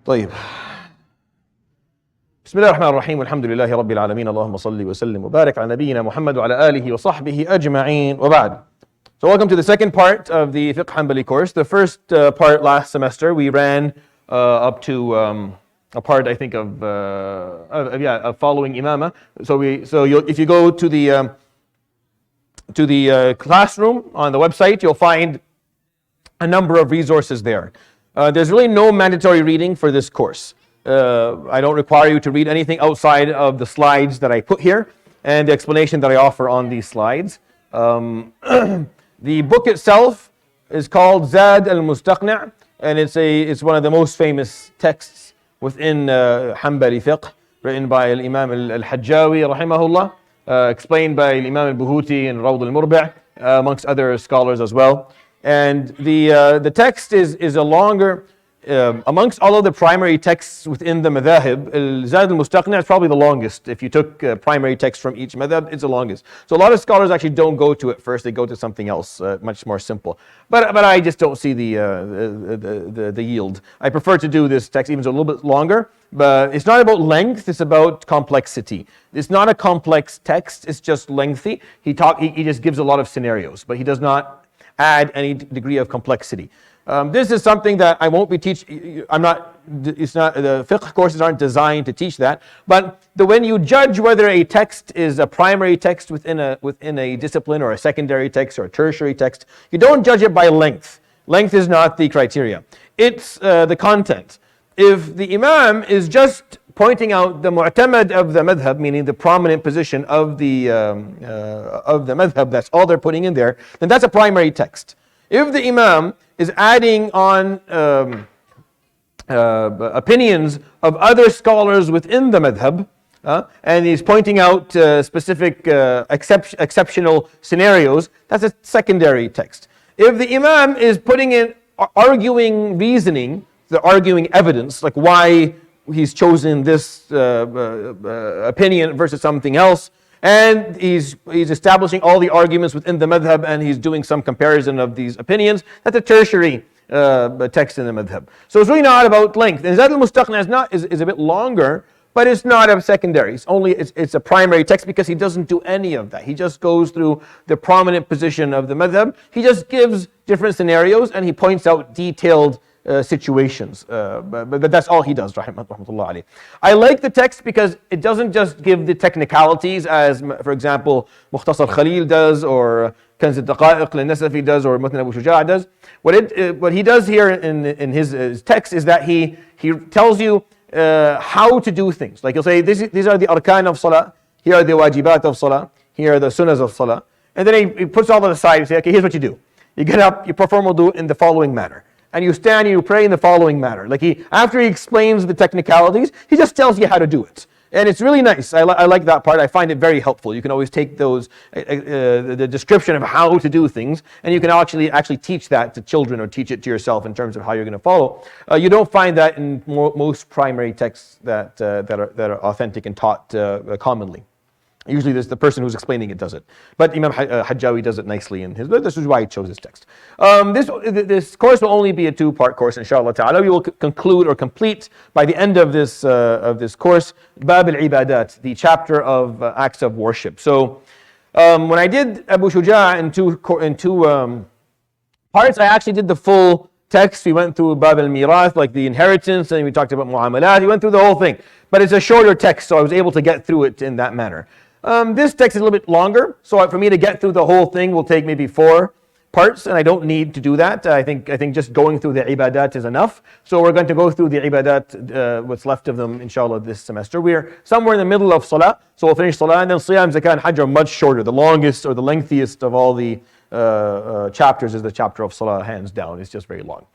طيب. بسم الله الرحمن الرحيم والحمد لله رب العالمين اللهم صل وسلم وبارك على نبينا محمد وعلى آله وصحبه أجمعين وبعد. So welcome to the second part of the Fiqh Hanbali course. The first part last semester we ran up to a part I think of following imama. So if you go to the classroom on the website, you'll find a number of resources there. There's really no mandatory reading for this course. I don't require you to read anything outside of the slides that I put here and the explanation that I offer on these slides. The book itself is called Zad al-Mustaqni', and it's one of the most famous texts within Hanbali Fiqh, written by Imam al-Hajjawi rahimahullah, explained by Imam al-Buhuti and Rawd al-Murbi', amongst other scholars as well. And the text is a longer, amongst all of the primary texts within the madhahib, Zad al-Mustaqni' is probably the longest. If you took primary text from each madhab, it's the longest. So a lot of scholars actually don't go to it first, they go to something else, much more simple. But I just don't see the yield. I prefer to do this text even a little bit longer, but it's not about length, it's about complexity. It's not a complex text, it's just lengthy. He just gives a lot of scenarios, but he does not add any degree of complexity. This is something that I won't be teaching. The fiqh courses aren't designed to teach that. But when you judge whether a text is a primary text within a discipline, or a secondary text, or a tertiary text, you don't judge it by length. Length is not the criteria. It's the content. If the imam is just pointing out the mu'tamad of the madhab, meaning the prominent position of the madhab, that's all they're putting in there, then that's a primary text. If the imam is adding on opinions of other scholars within the madhab, and he's pointing out specific exceptional scenarios, that's a secondary text. If the imam is putting in arguing reasoning, the arguing evidence, like why he's chosen this opinion versus something else, and he's establishing all the arguments within the madhab, and he's doing some comparison of these opinions, that's a tertiary text in the madhab. So it's really not about length. And Zad al-Mustaqni' is a bit longer, but it's not a secondary. It's a primary text because he doesn't do any of that. He just goes through the prominent position of the madhab. He just gives different scenarios and he points out detailed situations, but that's all he does, rahmatullah alayhi. I like the text because it doesn't just give the technicalities as, for example, Mukhtasar Khalil does, or Kanz al-Daqa'iq al-Nasafi does, or Mutn Abu Shuja' does. What he does here in his text is that he tells you how to do things. Like he'll say, these are the arkan of salah, here are the wajibat of salah, here are the sunnahs of salah, and then he puts all that aside and say, okay, here's what you do. You get up, you perform wudu in the following manner. And you stand and you pray in the following manner. Like after he explains the technicalities, he just tells you how to do it. And it's really nice. I like that part. I find it very helpful. You can always take those, the description of how to do things, and you can actually teach that to children or teach it to yourself in terms of how you're going to follow. You don't find that in most primary texts that are authentic and taught commonly. Usually the person who's explaining it does it. But Imam Hajjawi does it nicely in his, this is why he chose this text. This course will only be a two-part course, inshallah ta'ala. We will conclude or complete by the end of this course, Bab al-Ibadat, the chapter of acts of worship. So when I did Abu Shuja' in two parts, I actually did the full text. We went through Bab al-Mirath, like the inheritance, and we talked about Mu'amalat. We went through the whole thing. But it's a shorter text, so I was able to get through it in that manner. This text is a little bit longer, so for me to get through the whole thing will take maybe 4 parts, and I don't need to do that. I think just going through the ibadat is enough. So we're going to go through the ibadat, what's left of them, inshallah, this semester. We're somewhere in the middle of salah, so we'll finish salah, and then siyam, zakah, and hajj are much shorter. The longest or the lengthiest of all the chapters is the chapter of salah, hands down. It's just very long.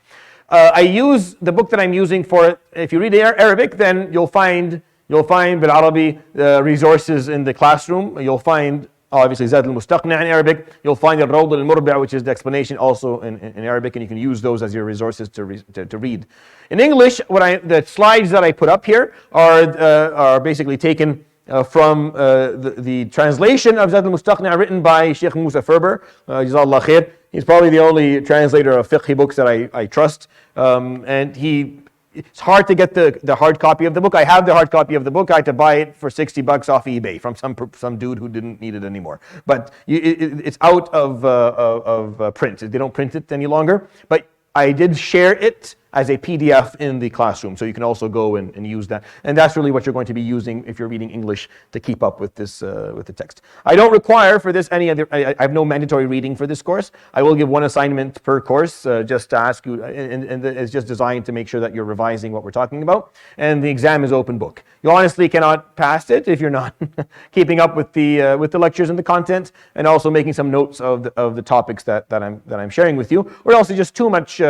I use the book that I'm using for it. If you read Arabic, then you'll find bil Arabi resources in the classroom. You'll find obviously Zad al-Mustaqni' in Arabic. You'll find the Rawd al-Murbi', which is the explanation also in Arabic, and you can use those as your resources to read. In English, the slides that I put up here are basically taken from the translation of Zad al-Mustaqni' written by Sheikh Musa Ferber, Jazallah Khair. He's probably the only translator of fiqh books that I trust, and he it's hard to get the hard copy of the book. I have the hard copy of the book. I had to buy it for $60 off eBay from some dude who didn't need it anymore. But it's out of print. They don't print it any longer. But I did share it as a PDF in the classroom, so you can also go and use that. And that's really what you're going to be using if you're reading English to keep up with this with the text. I don't require for this any other. I have no mandatory reading for this course. I will give one assignment per course, just to ask you, and it's just designed to make sure that you're revising what we're talking about. And the exam is open book. You honestly cannot pass it if you're not keeping up with the lectures and the content, and also making some notes of the topics that I'm sharing with you, or also just too much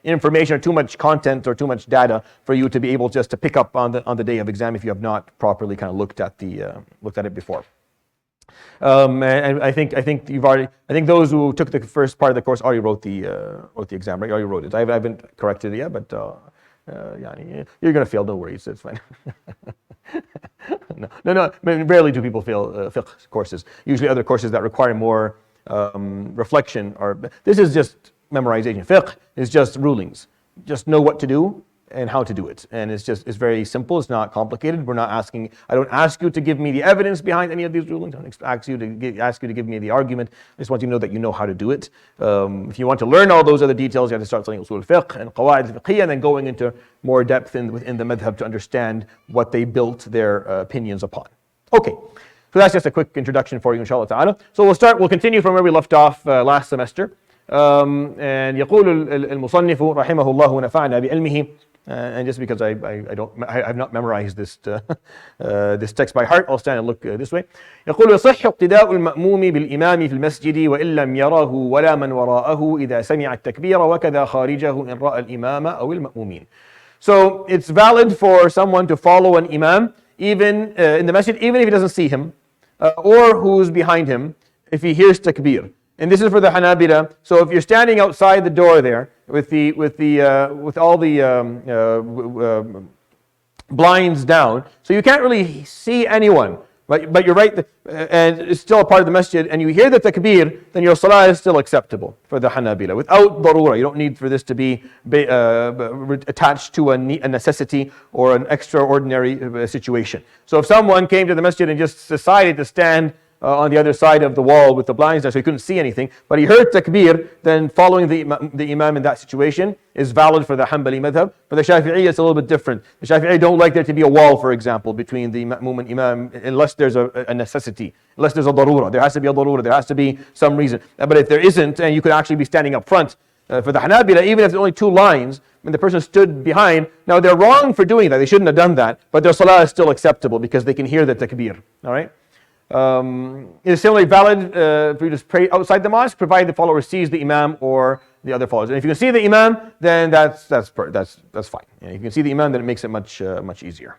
information or too much content or too much data for you to be able just to pick up on the day of exam if you have not properly kind of looked at it before. And I think those who took the first part of the course already wrote the exam, right? Already wrote it. I haven't corrected it yet, but you're gonna fail. Don't worry, it's fine. No. I mean, rarely do people fail fiqh courses. Usually, other courses that require more reflection are. This is just memorization. Fiqh is just rulings. Just know what to do and how to do it. And it's very simple. It's not complicated. I don't ask you to give me the evidence behind any of these rulings. I don't ask you to give me the argument. I just want you to know that you know how to do it. If you want to learn all those other details, you have to start studying usul al-fiqh and qawaid al-fiqhiyya, and then going into more depth within the madhab to understand what they built their opinions upon. Okay. So that's just a quick introduction for you, inshallah ta'ala. So we'll continue from where we left off last semester. And يقول المصنف رحمه الله ونفعنا بعلمه, and just because I have not memorized this text by heart, I'll stand and look this way. يقول يصح اقتداء المأموم بالإمام في المسجد وإن لم يره ولا من وراءه إذا سمع التكبير وكذا خارجه إن رأى الإمام أو المأمومين. So it's valid for someone to follow an imam even in the masjid, even if he doesn't see him, or who's behind him if he hears takbir. And this is for the Hanabila. So if you're standing outside the door there with all the blinds down, so you can't really see anyone, but you're right, and it's still a part of the masjid, and you hear the takbir, then your salah is still acceptable for the Hanabila without darura. You don't need for this to be attached to a necessity or an extraordinary situation. So if someone came to the masjid and just decided to stand on the other side of the wall with the blinds down, so he couldn't see anything, but he heard takbir, then following the imam in that situation is valid for the Hanbali madhab. For the Shafi'i, it's a little bit different. The Shafi'i don't like there to be a wall, for example, between the ma'mum and imam, unless there's a necessity, unless there's a darura. There has to be a darura, there has to be some reason. But if there isn't, and you could actually be standing up front, for the Hanabila, even if there's only two lines, and the person stood behind, now they're wrong for doing that, they shouldn't have done that, but their salah is still acceptable because they can hear the takbir, all right? It is similarly valid for you to pray outside the mosque, provided the follower sees the imam or the other followers. And if you can see the imam, then that's fine. If you can see the imam, then it makes it much easier.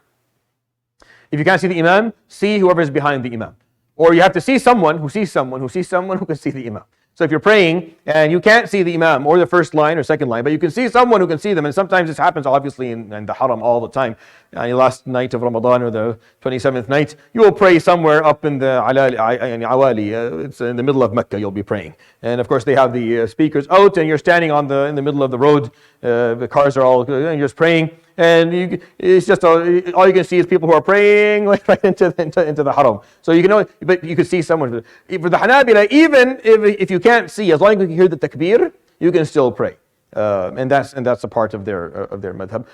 If you can't see the imam, see whoever is behind the imam, or you have to see someone who sees someone who sees someone who can see the imam. So if you're praying and you can't see the imam or the first line or second line, but you can see someone who can see them, and sometimes this happens obviously in the haram all the time. Last night of Ramadan or the 27th night, you will pray somewhere up in the awali, it's in the middle of Mecca, you'll be praying. And of course they have the speakers out, and you're standing in the middle of the road, the cars are all, and you're just praying. And it's just all you can see is people who are praying right into the haram. So but you can see someone. For the Hanabila, even if you can't see, as long as you can hear the takbir, you can still pray. And that's a part of their madhab.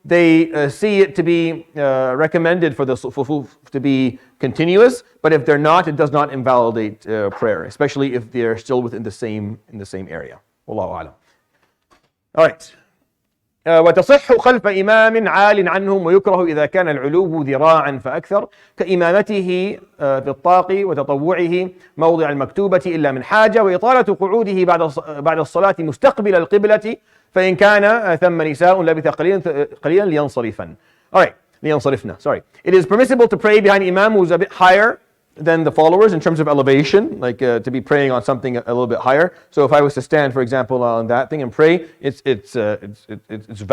They see it to be recommended for the sufuf to be continuous, but if they're not, it does not invalidate prayer, especially if they're still within the same area. Wallahu a'lam. All right. وتصح خلف إمام عال عنهم ويكره إذا كان العلو ذراعا فأكثر كإمامته في الطاق وتطوعه موضع المكتوبة إلا من حاجة وإطالة قعوده بعد الصلاة مستقبل القبلة فإن كان ثم نساء لبث قليلا لينصرفن. All right, لينصرفن. Sorry. It is permissible to pray behind Imam who's a bit higher than the followers in terms of elevation, like to be praying on something a little bit higher. So if I was to stand, for example, on that thing and pray, it's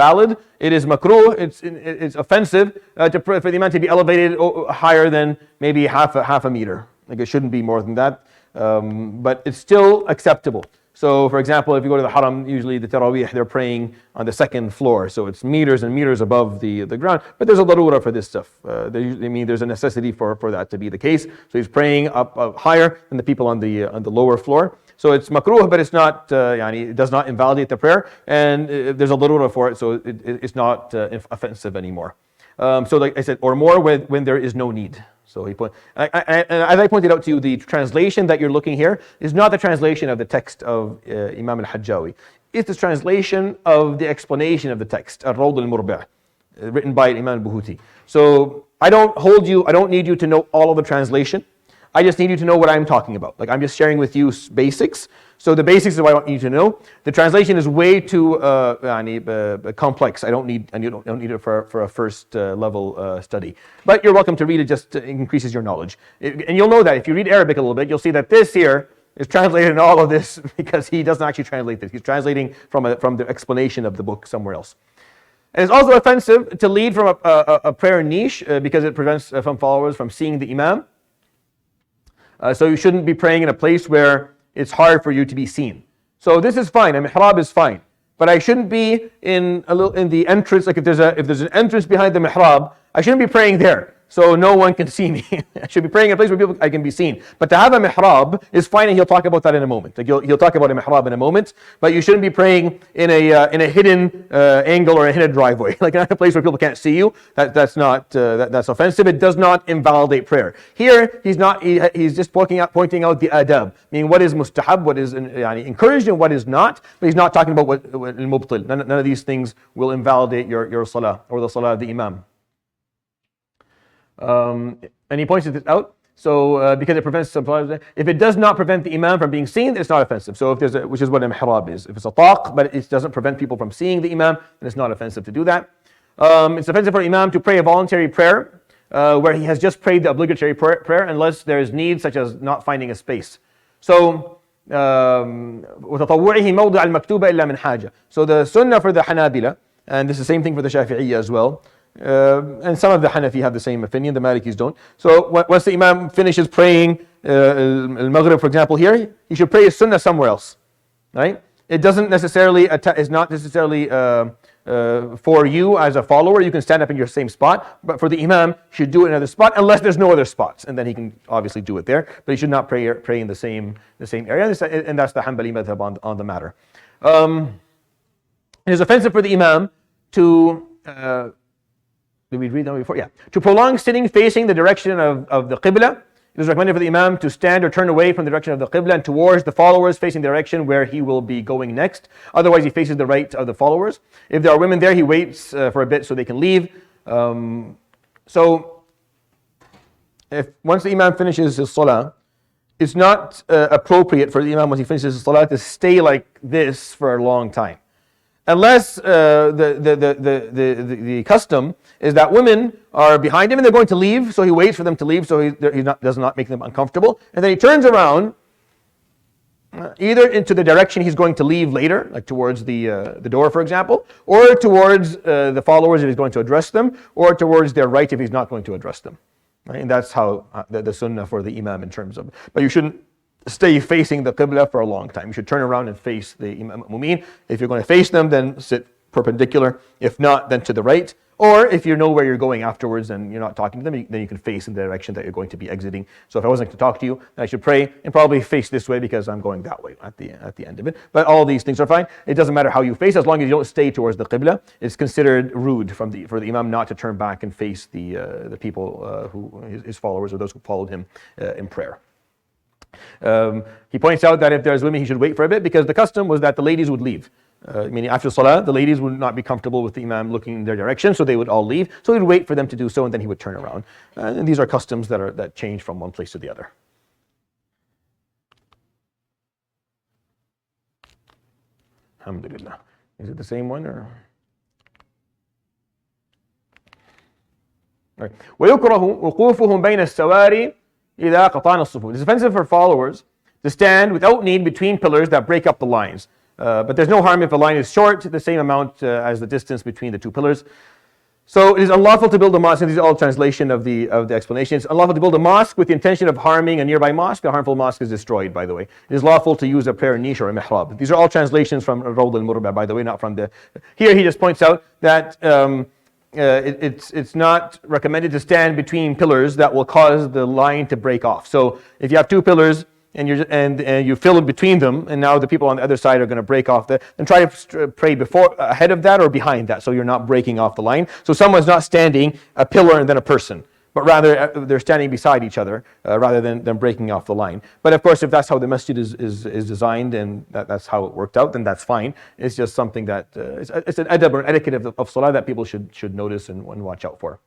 valid. It is makruh. It's offensive to pray for the imam to be elevated higher than maybe half a meter. Like it shouldn't be more than that, but it's still acceptable. So for example, if you go to the haram, usually the tarawih, they're praying on the second floor. So it's meters and meters above the ground. But there's a darura for this stuff. There's a necessity for that to be the case. So he's praying up higher than the people on the lower floor. So it's makruh, but it's not, it does not invalidate the prayer. And there's a darura for it, so it's not offensive anymore. So like I said, or more when there is no need. So as I pointed out to you, the translation that you're looking here is not the translation of the text of Imam al-Hajjawi. It's the translation of the explanation of the text, Al-Rawd al-Murbi', written by Imam al-Buhuti. So I don't need you to know all of the translation. I just need you to know what I'm talking about. Like I'm just sharing with you basics. So the basics is what I want you to know. The translation is way too complex. I don't need it for a first level study. But you're welcome to read it, just increases your knowledge. And you'll know that if you read Arabic a little bit, you'll see that this here is translated in all of this because he doesn't actually translate this. He's translating from the explanation of the book somewhere else. And it's also offensive to lead from a prayer niche because it prevents from followers from seeing the imam. So you shouldn't be praying in a place where it's hard for you to be seen. So this is fine. A mihrab is fine, but I shouldn't be in the entrance. Like if there's an entrance behind the mihrab, I shouldn't be praying there, so no one can see me. I should be praying in a place where I can be seen. But to have a mihrab is fine, and he'll talk about that in a moment. Like he'll talk about a mihrab in a moment. But you shouldn't be praying in a hidden angle or a hidden driveway, like in a place where people can't see you. That's that's offensive. It does not invalidate prayer. Here he's just pointing out the adab, meaning what is mustahab, what is encouraged, and what is not. But he's not talking about what al-mubtil. None of these things will invalidate your salah or the salah of the imam. And he points this out. So because it prevents, if it does not prevent the imam from being seen, it's not offensive. So if which is what a mihrab is. If it's a taq, but it doesn't prevent people from seeing the imam, then it's not offensive to do that. It's offensive for an imam to pray a voluntary prayer where he has just prayed the obligatory prayer unless there is need, such as not finding a space. So وتطوعه موضع المكتوبة إلا من حاجة. So the sunnah for the Hanabila, and this is the same thing for the Shafi'iyya as well, and some of the Hanafi have the same opinion, the Malikis don't. So once the Imam finishes praying al-Maghrib, for example, here, he should pray his sunnah somewhere else, right? It doesn't necessarily, is not necessarily for you as a follower. You can stand up in your same spot, but for the Imam, he should do it in another spot, unless there's no other spots, and then he can obviously do it there. But he should not pray in the same area, and that's the Hanbali madhab on the matter. It is offensive for the Imam to did we read that before? Yeah. To prolong sitting facing the direction of the Qibla. It is recommended for the Imam to stand or turn away from the direction of the Qibla and towards the followers facing the direction where he will be going next. Otherwise, he faces the right of the followers. If there are women there, he waits for a bit so they can leave. So, once the Imam finishes his salah, it's not appropriate for the Imam, once he finishes his salah, to stay like this for a long time. Unless the custom is that women are behind him and they're going to leave, so he waits for them to leave so he does not make them uncomfortable. And then he turns around, either into the direction he's going to leave later, like towards the door, for example, or towards the followers if he's going to address them, or towards their right if he's not going to address them. Right? And that's how the sunnah for the Imam in terms of. But you shouldn't stay facing the Qibla for a long time. You should turn around and face the Imam Mu'min. If you're going to face them, then sit perpendicular. If not, then to the right. Or if you know where you're going afterwards and you're not talking to them, then you can face in the direction that you're going to be exiting. So if I wasn't to talk to you, then I should pray and probably face this way because I'm going that way at the end of it. But all these things are fine. It doesn't matter how you face, as long as you don't stay towards the Qibla. It's considered rude for the Imam not to turn back and face the people his followers or those who followed him in prayer. He points out that if there's women, he should wait for a bit because the custom was that the ladies would leave. Meaning after Salah, the ladies would not be comfortable with the Imam looking in their direction, so they would all leave. So he'd wait for them to do so, and then he would turn around. And these are customs that change from one place to the other. Alhamdulillah. Is it the same one or? Right. ويكره وقوفهم بين السواري إذا قطعنا الصفوف. It's offensive for followers to stand without need between pillars that break up the lines. But there's no harm if a line is short, the same amount as the distance between the two pillars. So it is unlawful to build a mosque, and these are all translation of the explanation. It's unlawful to build a mosque with the intention of harming a nearby mosque. A harmful mosque is destroyed, by the way. It is lawful to use a prayer niche or a mihrab. These are all translations from Rawd al-Murba, by the way, not from the... Here he just points out that it's not recommended to stand between pillars that will cause the line to break off. So if you have two pillars, and you fill in between them, and now the people on the other side are going to break off then try to pray ahead of that or behind that, so you're not breaking off the line. So someone's not standing a pillar and then a person, but rather they're standing beside each other rather than breaking off the line. But of course, if that's how the masjid is designed and that's how it worked out, then that's fine. It's just something that it's an adab or an etiquette of salah that people should notice and watch out for.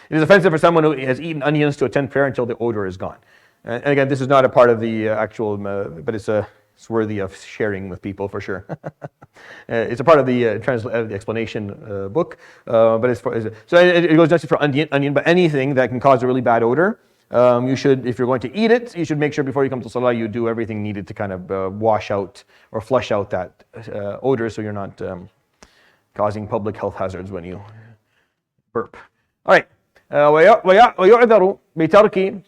It is offensive for someone who has eaten onions to attend prayer until the odor is gone. And again, this is not a part of the actual, but it's worthy of sharing with people for sure. It's a part of the explanation book, but it's so it goes not just for onion, but anything that can cause a really bad odor. You should, if you're going to eat it, you should make sure before you come to salah you do everything needed to kind of wash out or flush out that odor, so you're not causing public health hazards when you burp. All right. ويعذر بترك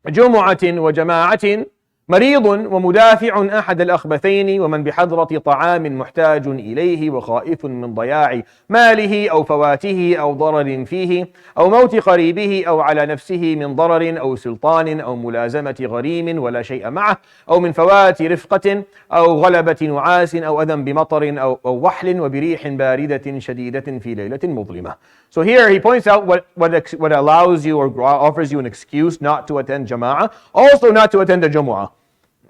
جمعة وجماعة مريض ومدافع أحد الأخبثين ومن بحضرة طعام محتاج إليه وخائف من ضياع ماله أو فواته أو ضرر فيه أو موت قريبه أو على نفسه من ضرر أو سلطان أو ملازمة غريم ولا شيء معه أو من فوات رفقة أو غلبة نعاس أو أذى بمطر أو وحل وبريح باردة شديدة في ليلة مظلمة. So here he points out what allows you or offers you an excuse not to attend Jama'ah, also not to attend the Jumu'ah.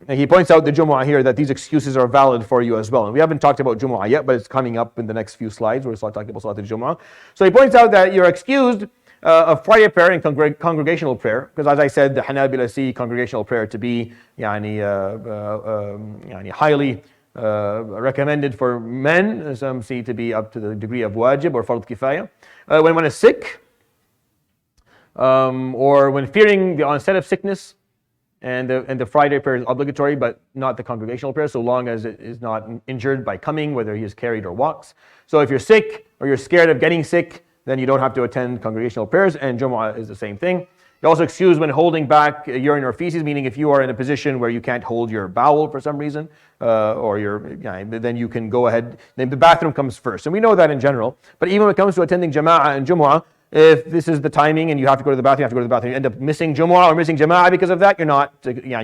And he points out the Jumu'ah here that these excuses are valid for you as well. And we haven't talked about Jumu'ah yet, but it's coming up in the next few slides where we'll start talking about Salat al-Jumu'ah. So he points out that you're excused of Friday prayer and congregational prayer, because as I said, the Hanabila see congregational prayer to be highly recommended for men. Some see to be up to the degree of wajib or fard kifaya. When one is sick, or when fearing the onset of sickness, and the Friday prayer is obligatory, but not the congregational prayer, so long as it is not injured by coming, whether he is carried or walks. So if you're sick or you're scared of getting sick, then you don't have to attend congregational prayers, and Jumu'ah is the same thing. You're also excused when holding back urine or feces, meaning if you are in a position where you can't hold your bowel for some reason, then you can go ahead. Then the bathroom comes first, and we know that in general. But even when it comes to attending Jama'ah and Jumu'ah, if this is the timing and you have to go to the bathroom, you end up missing Jumu'ah or missing Jama'ah because of that,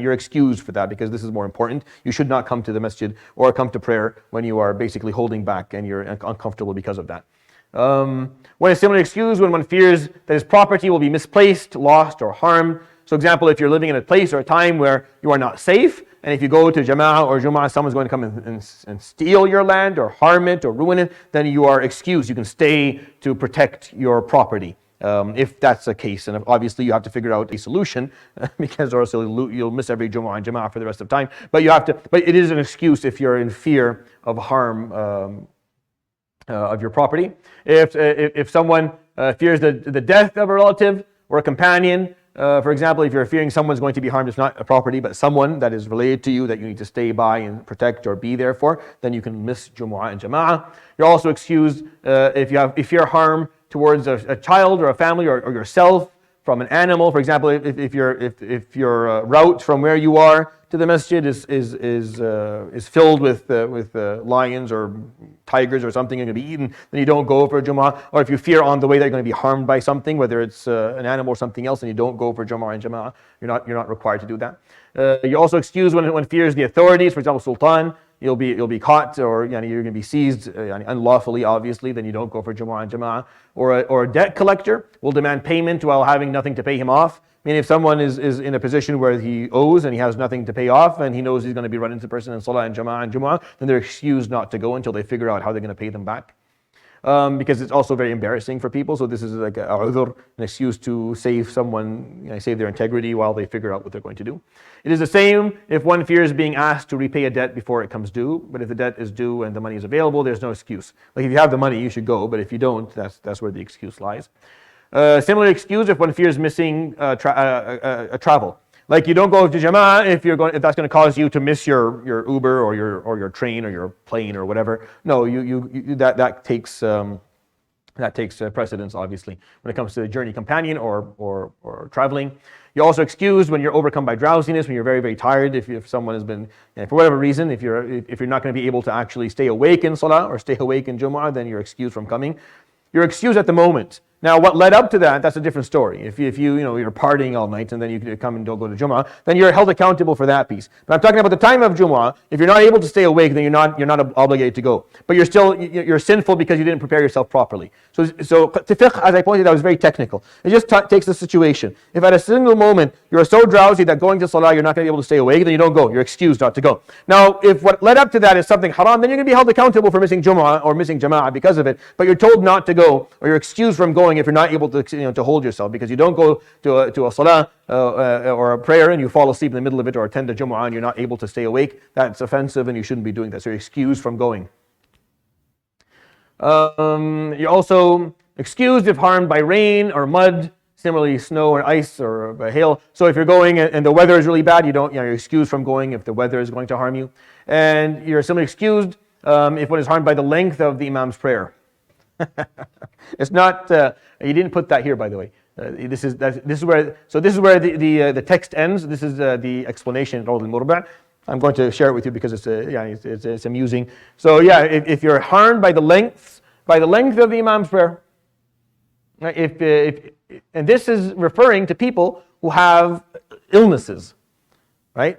you're excused for that because this is more important. You should not come to the masjid or come to prayer when you are basically holding back and you're uncomfortable because of that. When a similar excuse when one fears that his property will be misplaced, lost, or harmed. So example, if you're living in a place or a time where you are not safe, and if you go to Jama'ah or Jumu'ah, someone's going to come and steal your land or harm it or ruin it, then you are excused. You can stay to protect your property, if that's the case. And obviously you have to figure out a solution because or else you'll miss every Jumu'ah and Jama'ah for the rest of time. But it is an excuse if you're in fear of harm of your property. If someone fears the death of a relative or a companion, for example, if you're fearing someone's going to be harmed, it's not a property, but someone that is related to you that you need to stay by and protect or be there for, then you can miss Jumu'ah and Jama'ah. You're also excused if you're harm towards a child or a family or yourself from an animal. For example, if your route from where you are to the masjid is filled with lions or tigers or something and going to be eaten, then you don't go for Jumu'ah. Or if you fear on the way that you're going to be harmed by something, whether it's an animal or something else, and you don't go for Jumu'ah and Jama'ah, you're not required to do that. You're also excused when one fears the authorities. For example, Sultan, you'll be caught or you're going to be seized unlawfully, obviously, then you don't go for Jumu'ah and Jama'ah. Or a debt collector will demand payment while having nothing to pay him off. I mean, if someone is in a position where he owes and he has nothing to pay off and he knows he's going to be running into the person in Salah and Jama'ah and Jumu'ah, then they're excused not to go until they figure out how they're going to pay them back. Because it's also very embarrassing for people. So this is like a udhr, an excuse to save someone, save their integrity while they figure out what they're going to do. It is the same if one fears being asked to repay a debt before it comes due. But if the debt is due and the money is available, there's no excuse. Like if you have the money, you should go. But if you don't, that's where the excuse lies. Similar excuse if one fears missing travel. Like you don't go to Jama'ah if that's going to cause you to miss your Uber or your train or your plane or whatever. No, that takes That takes precedence, obviously, when it comes to the journey companion or traveling. You're also excused when you're overcome by drowsiness, when you're very, very tired. If someone has been, for whatever reason, if you're not going to be able to actually stay awake in Salah or stay awake in Jumu'ah, then you're excused from coming. You're excused at the moment. Now, what led up to that, that's a different story. If you're partying all night and then you come and don't go to Jumu'ah, then you're held accountable for that piece. But I'm talking about the time of Jumu'ah. If you're not able to stay awake, then you're not obligated to go. But you're sinful because you didn't prepare yourself properly. So the fiqh, as I pointed out, is very technical. It just takes the situation. If at a single moment you're so drowsy that going to Salah you're not going to be able to stay awake, then you don't go. You're excused not to go. Now, if what led up to that is something haram, then you're going to be held accountable for missing Jumu'ah or missing Jama'ah because of it. But you're told not to go, or you're excused from going if you're not able to hold yourself, because you don't go to a salah or a prayer and you fall asleep in the middle of it, or attend a Jumu'ah and you're not able to stay awake. That's offensive and you shouldn't be doing that. So you're excused from going. You're also excused if harmed by rain or mud, similarly snow or ice or hail. So if you're going and the weather is really bad, you're excused from going if the weather is going to harm you. And you're similarly excused if one is harmed by the length of the Imam's prayer. It's not. You didn't put that here, by the way. This is where the text ends. This is the explanation. I'm going to share it with you because it's amusing. So if you're harmed by the length of the Imam's prayer, and this is referring to people who have illnesses, right?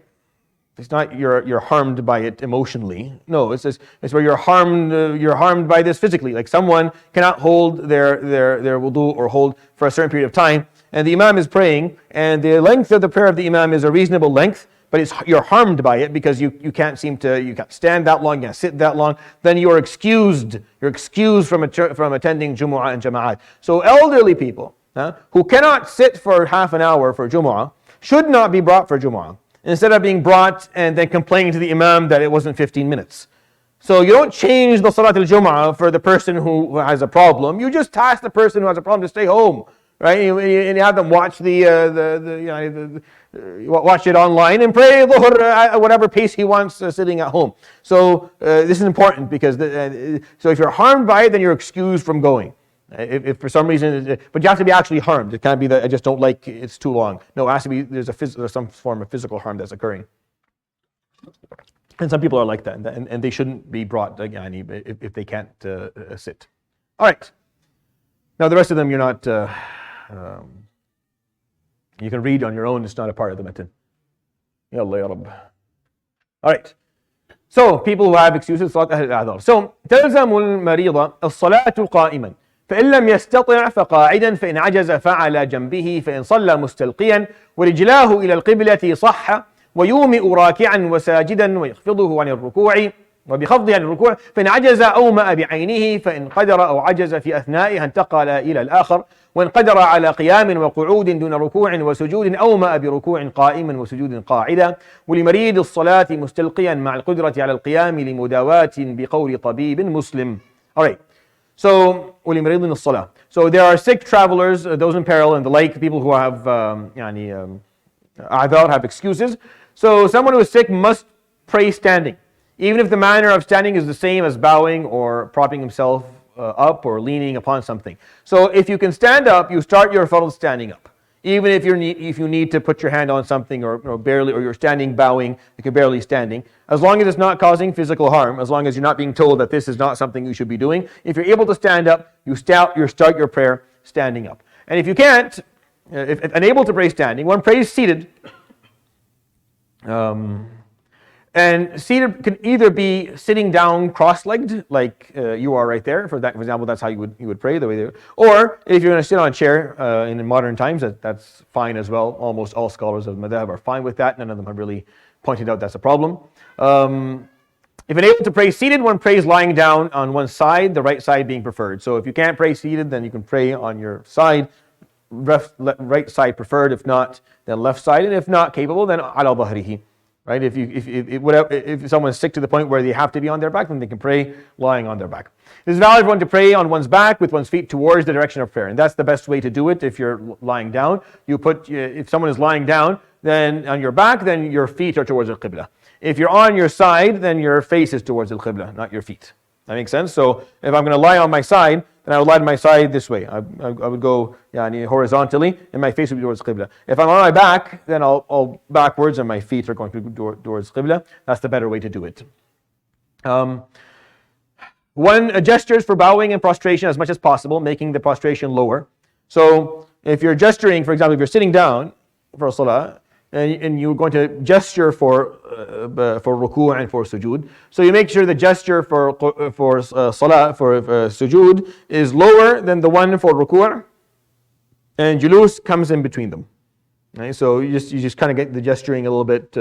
It's not you're harmed by it emotionally. No, it's where you're harmed by this physically. Like someone cannot hold their wudu or hold for a certain period of time, and the Imam is praying, and the length of the prayer of the Imam is a reasonable length, but you're harmed by it because you can't stand that long, you can't sit that long. Then you're excused. You're excused from attending Jumu'ah and Jama'at. So elderly people who cannot sit for half an hour for Jumu'ah should not be brought for Jumu'ah, instead of being brought and then complaining to the Imam that it wasn't 15 minutes. So you don't change the Salat al-Jumu'ah for the person who has a problem. You just task the person who has a problem to stay home, right? And you have them watch watch it online and pray Dhuhr at whatever pace he wants sitting at home. So this is important because so if you're harmed by it, then you're excused from going. If for some reason, but you have to be actually harmed. It can't be that I just don't like it's too long. No, it has to be there's some form of physical harm that's occurring. And some people are like that, and they shouldn't be brought if they can't sit. All right. Now the rest of them you're not. You can read on your own. It's not a part of the matan. Ya Allah ya Rabb. All right. So people who have excuses. So تلزم المريض الصلاة قائما. فإن لم يستطع فقاعدا، فإن عجز فعلى جنبه، فإن صلى مستلقيا ورجلاه إلى القبلة صح، ويومئ راكعا وساجدا ويخفضه عن الركوع وبخفضه عن الركوع، فإن عجز أومأ بعينه، فإن قدر أو عجز في أثنائها انتقل إلى الآخر، وإن قدر على قيام وقعود دون ركوع وسجود أومأ بركوع قائما وسجود قاعدا، ولمريض الصلاة مستلقيا مع القدرة على القيام لمداواة بقول طبيب مسلم. All right. So there are sick travelers, those in peril and the like, people who have a'dhar, have excuses. So someone who is sick must pray standing, even if the manner of standing is the same as bowing or propping himself up or leaning upon something. So if you can stand up, you start your fard standing up. Even if you need to put your hand on something or barely, or you're standing bowing, you're barely standing, as long as it's not causing physical harm, as long as you're not being told that this is not something you should be doing, if you're able to stand up, you start your prayer standing up. And if you can't, if unable to pray standing, one prays seated. And seated can either be sitting down cross-legged, like you are right there. For example, that's how you would pray, the way they. Or if you're going to sit on a chair in modern times, that's fine as well. Almost all scholars of madhab are fine with that. None of them have really pointed out that's a problem. If unable to pray seated, one prays lying down on one side, the right side being preferred. So if you can't pray seated, then you can pray on your side, right side preferred. If not, then left side. And if not capable, then ala dhahrihi. Right? If someone is sick to the point where they have to be on their back, then they can pray lying on their back. It is valid for one to pray on one's back with one's feet towards the direction of prayer, and that's the best way to do it. If you're lying down, if someone is lying down, then on your back, then your feet are towards al-qibla. If you're on your side, then your face is towards al-qibla, not your feet. That makes sense? So if I'm going to lie on my side, then I would lie on my side this way. I would go horizontally, and my face would be towards Qibla. If I'm on my back, then I'll backwards, and my feet are going to be towards Qibla. That's the better way to do it. One gestures for bowing and prostration as much as possible, making the prostration lower. So if you're gesturing, for example, if you're sitting down for a salah, and you're going to gesture for ruku' and for sujood, so you make sure the gesture for salah, for sujood, is lower than the one for ruku', and julus comes in between them. Right? So you just kind of get the gesturing a little bit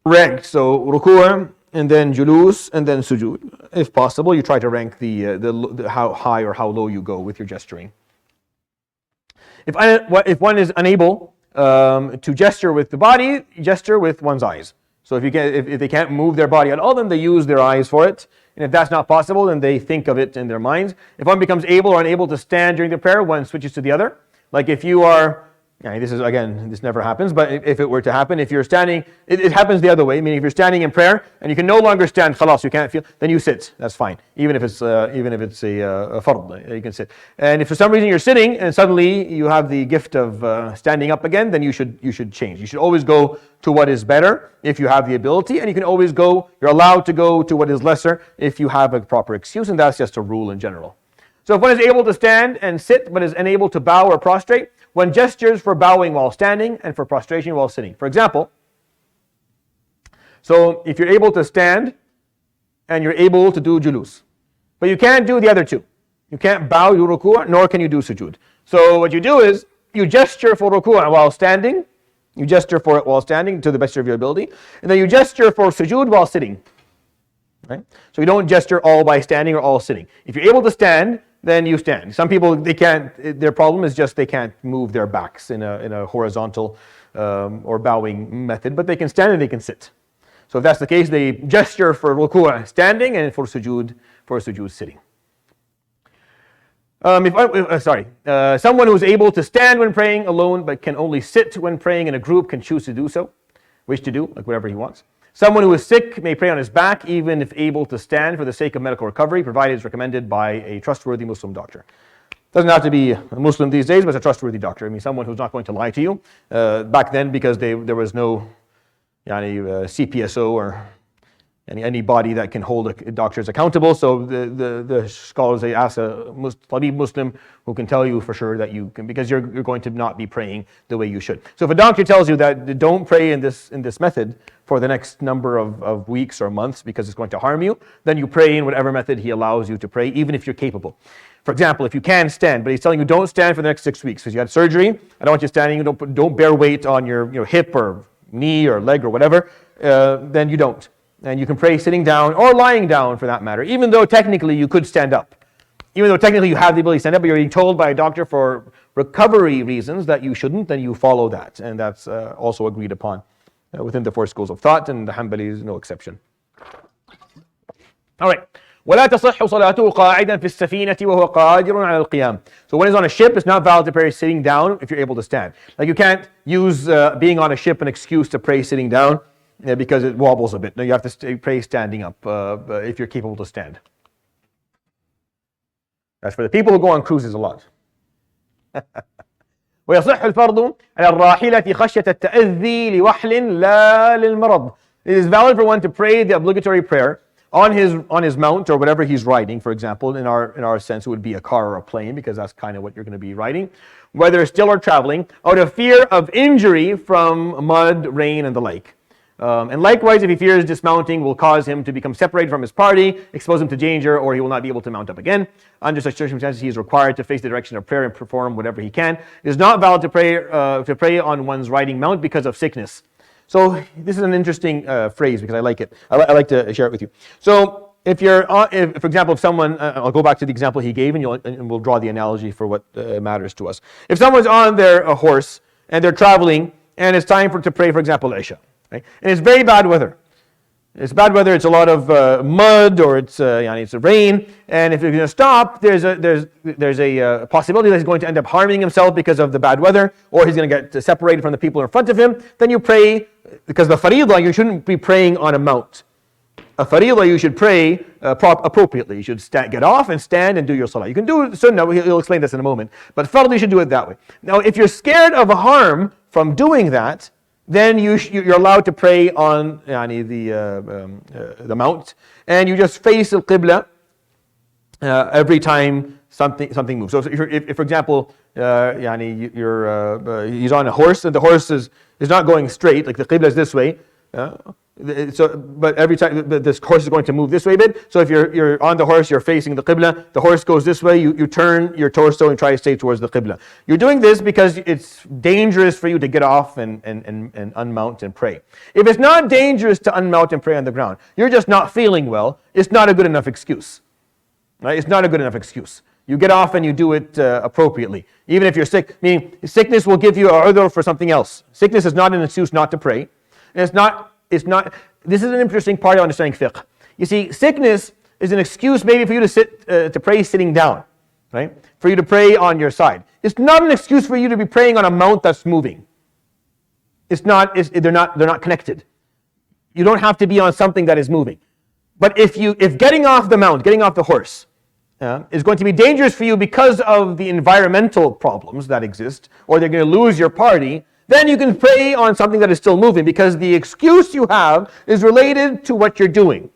ranked. So ruku', and then julus, and then sujood. If possible, you try to rank the how high or how low you go with your gesturing. If one is unable to gesture with the body, gesture with one's eyes. So if they can't move their body at all, then they use their eyes for it. And if that's not possible, then they think of it in their minds. If one becomes able or unable to stand during the prayer, one switches to the other. Like if you are, this never happens, but if it were to happen, if you're standing, it happens the other way, meaning if you're standing in prayer and you can no longer stand, khalas, you can't feel, then you sit. That's fine. Even if it's a fard, you can sit. And if for some reason you're sitting and suddenly you have the gift of standing up again, then you should change. You should always go to what is better if you have the ability, and you can always you're allowed to go to what is lesser if you have a proper excuse, and that's just a rule in general. So if one is able to stand and sit but is unable to bow or prostrate, one gestures for bowing while standing and for prostration while sitting. For example, so if you're able to stand and you're able to do julus, but you can't do the other two. You can't bow, do ruku', nor can you do sujood. So what you do is you gesture for ruku' while standing, you gesture for it while standing to the best of your ability, and then you gesture for sujood while sitting. Right? So you don't gesture all by standing or all sitting. If you're able to stand, then you stand. Some people, they can't, their problem is just they can't move their backs in a horizontal or bowing method, but they can stand and they can sit. So if that's the case, they gesture for ruku' standing and for sujood sitting. Someone who is able to stand when praying alone but can only sit when praying in a group can choose to do so, wish to do, like whatever he wants. Someone who is sick may pray on his back, even if able to stand for the sake of medical recovery, provided it's recommended by a trustworthy Muslim doctor. Doesn't have to be a Muslim these days, but it's a trustworthy doctor. I mean, someone who's not going to lie to you. Back then, because there was no CPSO or any body that can hold doctors accountable. So the scholars, they ask a Tabib Muslim who can tell you for sure that you can, because you're going to not be praying the way you should. So if a doctor tells you that don't pray in this method for the next number of weeks or months because it's going to harm you, then you pray in whatever method he allows you to pray, even if you're capable. For example, if you can stand, but he's telling you don't stand for the next 6 weeks because you had surgery, I don't want you standing, don't bear weight on your hip or knee or leg or whatever, then you don't. And you can pray sitting down or lying down for that matter, even though technically you could stand up. Even though technically you have the ability to stand up, but you're being told by a doctor for recovery reasons that you shouldn't, then you follow that. And that's also agreed upon within the four schools of thought, and the Hanbali is no exception. All right. وَلَا تَصِحُّ صَلَاتُهُ قَاعِدًا فِي السَّفِينَةِ وَهُوَ قَادِرٌ عَلَى الْقِيَامِ. So when he's on a ship, it's not valid to pray sitting down if you're able to stand. Like you can't use being on a ship an excuse to pray sitting down because it wobbles a bit. No, you have to pray standing up if you're capable to stand. That's for the people who go on cruises a lot. ويصح الفرض على الراحلة خشية التأذي لوحل لا للمرض. It is valid for one to pray the obligatory prayer on his mount or whatever he's riding. For example, in our sense, it would be a car or a plane because that's kind of what you're going to be riding, whether still or traveling, out of fear of injury from mud, rain, and the like. And likewise, if he fears dismounting will cause him to become separated from his party, expose him to danger, or he will not be able to mount up again. Under such circumstances, he is required to face the direction of prayer and perform whatever he can. It is not valid to pray on one's riding mount because of sickness. So this is an interesting phrase because I like it. I like to share it with you. So if for example, if someone, I'll go back to the example he gave, and we'll draw the analogy for what matters to us. If someone's on their horse and they're traveling, and it's time to pray, for example, Isha. Right? And it's very bad weather. It's bad weather. It's a lot of mud, or it's rain. And if you're going to stop, there's a possibility that he's going to end up harming himself because of the bad weather, or he's going to get separated from the people in front of him. Then you pray, because the faridah, you shouldn't be praying on a mount. A faridah, you should pray appropriately. You should get off and stand and do your salah. You can do sunnah, he'll explain this in a moment, but fard you should do it that way. Now if you're scared of harm from doing that, then you're allowed to pray on the mount, and you just face al-qibla every time something moves. So if for example, he's on a horse and the horse is not going straight, like the qibla is this way, but every time this horse is going to move this way a bit. So if you're on the horse, you're facing the qibla, the horse goes this way, you turn your torso and try to stay towards the qibla. You're doing this because it's dangerous for you to get off and unmount and pray. If it's not dangerous to unmount and pray on the ground, you're just not feeling well, it's not a good enough excuse. Right? It's not a good enough excuse. You get off and you do it appropriately. Even if you're sick, meaning sickness will give you a udhr for something else. Sickness is not an excuse not to pray. And it's not, this is an interesting part of understanding fiqh. You see, sickness is an excuse maybe for you to sit, to pray sitting down, right? For you to pray on your side. It's not an excuse for you to be praying on a mount that's moving. They're not connected. You don't have to be on something that is moving. But if getting off the mount, getting off the horse, is going to be dangerous for you because of the environmental problems that exist, or they're going to lose your party, then you can pray on something that is still moving because the excuse you have is related to what you're doing.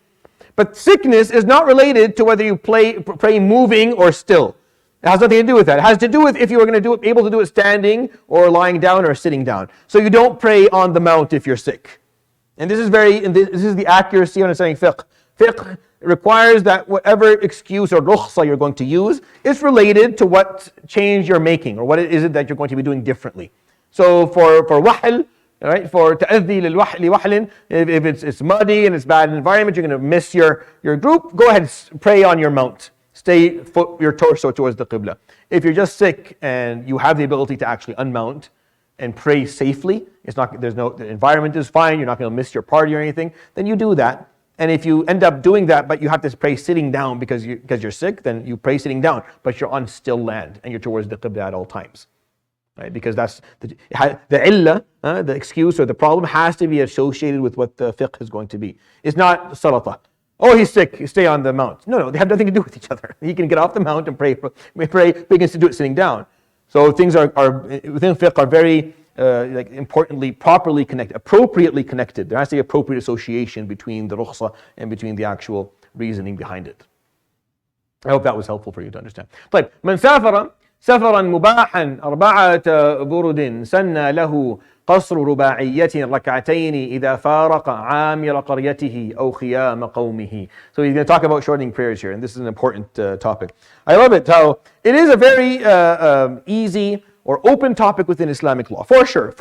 But sickness is not related to whether you pray moving or still. It has nothing to do with that. It has to do with if you are going to able to do it standing or lying down or sitting down. So you don't pray on the mount if you're sick. And this is the accuracy of understanding fiqh. Fiqh requires that whatever excuse or rukhsa you're going to use is related to what change you're making, or what is it that you're going to be doing differently. So for wahl, right, for ta'adhi lil wahlin, if it's muddy and it's bad environment, you're going to miss your group, go ahead, pray on your mount. Stay your torso towards the qibla. If you're just sick and you have the ability to actually unmount and pray safely, the environment is fine, you're not going to miss your party or anything, then you do that. And if you end up doing that, but you have to pray sitting down because you're sick, then you pray sitting down, but you're on still land and you're towards the qibla at all times. Right? Because that's the illah, the excuse or the problem has to be associated with what the fiqh is going to be. It's not salata. Oh, he's sick, you stay on the mount. No, they have nothing to do with each other. He can get off the mount and pray, but he can do it sitting down. So things are within fiqh are very importantly, properly connected, appropriately connected. There has to be appropriate association between the rukhsa and between the actual reasoning behind it. I hope that was helpful for you to understand. طيب, من سافر سفرا مباحا 4 برد سن له قصر رباعية ركعتين إذا فارق عامر قريته أو خيام قومه. So he's going to talk about shortening prayers here, and this is an important topic. I love it how it is a very easy or open topic within Islamic law. For sure.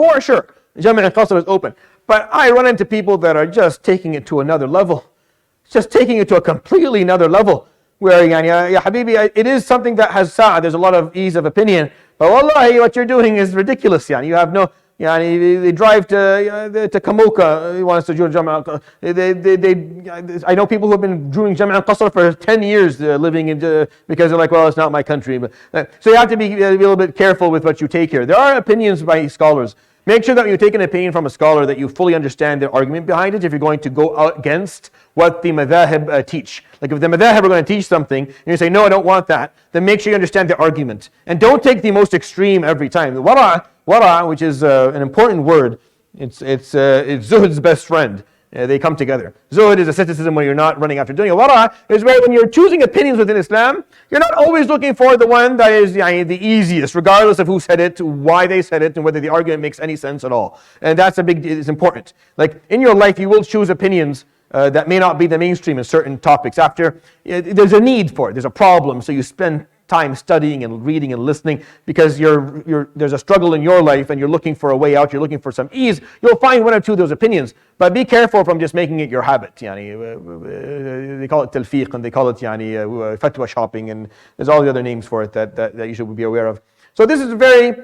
Jam' al-Qasr is open. But I run into people that are just taking it to another level. Just taking it to a completely another level. Where, ya habibi, it is something that has there's a lot of ease of opinion. But wallahi, what you're doing is ridiculous. You have no, they drive to Kamoka, he wants to do Jam' I know people who have been doing Jam' al-Qasr for 10 years living in, because they're like, well, it's not my country. But, so you have to be a little bit careful with what you take here. There are opinions by scholars. Make sure that when you take an opinion from a scholar that you fully understand the argument behind it if you're going to go out against what the madhahib teach. Like if the madhahib are going to teach something and you say, no, I don't want that, then make sure you understand the argument. And don't take the most extreme every time. The wara, which is an important word, it's zuhd's best friend. They come together. Zuhd is asceticism when you're not running after doing it. Wara is where when you're choosing opinions within Islam, you're not always looking for the one that is the easiest, regardless of who said it, why they said it, and whether the argument makes any sense at all. And that's it's important. Like in your life, you will choose opinions that may not be the mainstream in certain topics. There's a need for it. There's a problem, so you spend time studying and reading and listening because there's a struggle in your life and you're looking for a way out, you're looking for some ease. You'll find one or two of those opinions, but be careful from just making it your habit. They call it talfiq and they call it fatwa shopping, and there's all the other names for it that you should be aware of. So this is a very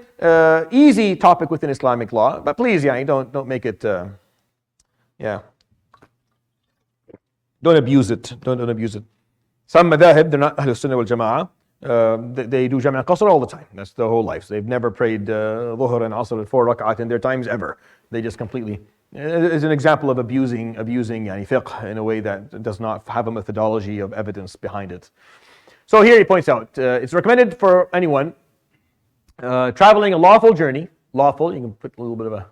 easy topic within Islamic law, but please, don't make it, don't abuse it. Don't abuse it. Some madhahib, they're not Ahlul Sunnah wal Jama'ah. They do Jam' al-Qasr all the time. That's their whole life. They've never prayed Dhuhr and Asr at 4 rak'at in their times ever. They just completely is an example of abusing yani fiqh in a way that does not have a methodology of evidence behind it. So here he points out, it's recommended for anyone traveling a lawful journey. Lawful, you can put a little bit of a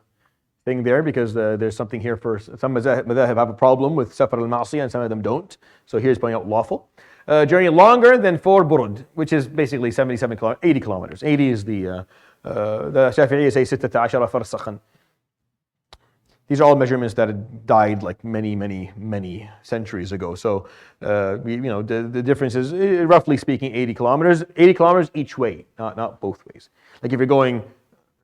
thing there because there's something here for some madhahib have a problem with safar al-ma'siyah and some of them don't. So here's pointing out lawful. Journey longer than 4 burud, which is basically 80 kilometers. 80 is the Shafi'iyya say 16 farsakhan. These are all measurements that had died like many centuries ago. So, the difference is, roughly speaking, 80 kilometers. 80 kilometers each way, not both ways. Like if you're going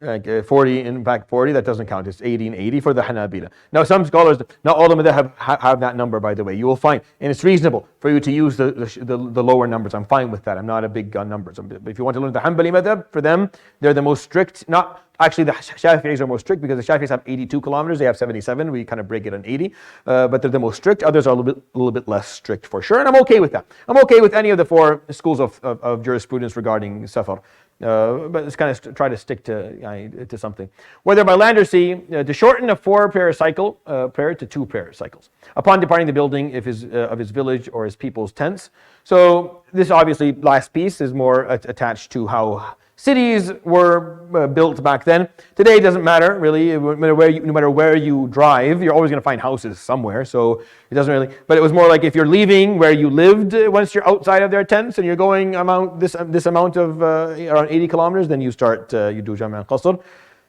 like 40 and back 40, that doesn't count. It's 80 and 80 for the Hanabila. Now, some scholars, not all of them have that number, by the way. You will find, and it's reasonable for you to use the lower numbers. I'm fine with that. I'm not a big on numbers. But if you want to learn the Hanbali madhab, for them, they're the most strict. Not actually, the Shafi'is are most strict because the Shafi'is have 82 kilometers. They have 77. We kind of break it on 80. But they're the most strict. Others are a little bit less strict for sure. And I'm okay with that. I'm okay with any of the 4 schools of jurisprudence regarding safar. But it's kind of try to stick to something. Whether by land or sea, to shorten a 4-pair cycle pair to 2-pair cycles upon departing the building of his village or his people's tents. So this obviously last piece is more attached to how cities were built back then. Today it doesn't matter really. No matter where you drive, you're always going to find houses somewhere. So it doesn't really. But it was more like if you're leaving where you lived once you're outside of their tents and you're going this amount of around 80 kilometers, then you do Jam' al-Qasr.